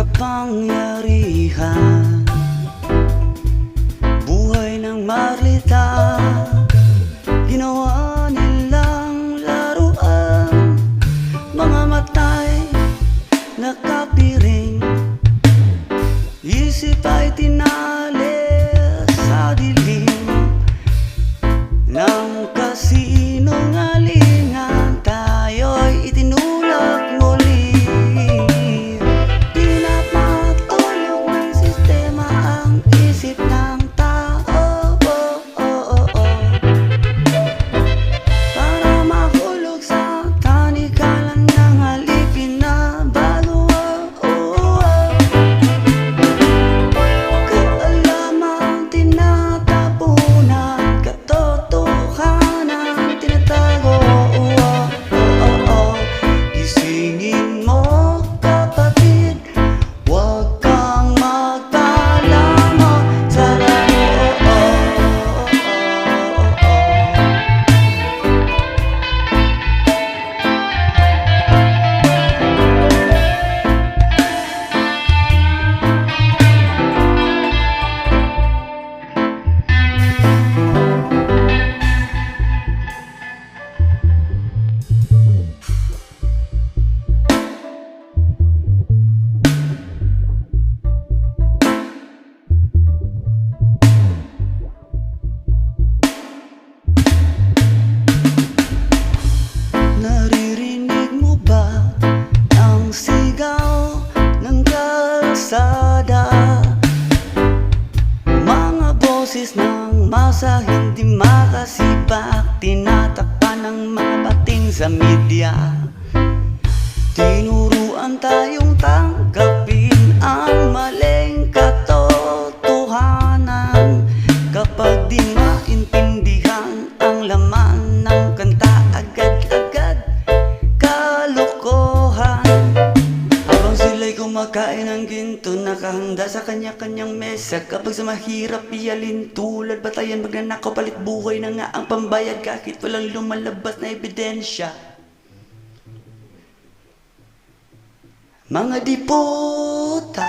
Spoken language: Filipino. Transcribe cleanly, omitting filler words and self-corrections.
kapangyarihan. Buhay ng marlita, ginawa nilang laruan. Mga matay nakapiring, isip ay tinali sa dilim ng kasinungalingan. Tayo'y itinulak muli. Pinapatulog ng sistema ang isip ng tao, para mahulog sa tanikalan ng alipin na bago. Kaalamang tinatapunan, katotohanan tinatago. Gisingin mo kapatid, huwag kang magpalamo sa laro. Naririnig mo ba ang sigaw ng kalsada? Mga boses ng masa hindi makasibak, tinatakpan ng mga bating sa media. Tinuruan tayong tanggapin ang maling katotohanan. Kapag di maintindihan ang laman ng kanta, agad-agad kalokohan. Habang sila'y kumakain ng ginto, nakahanda sa kanya-kanyang mesa. Kapag sa mahirap iyalin, tulad batayan, magnanakaw, palit buhay na nga ang pambayad, kahit walang lumalabas na ebidensya. Mga diputa,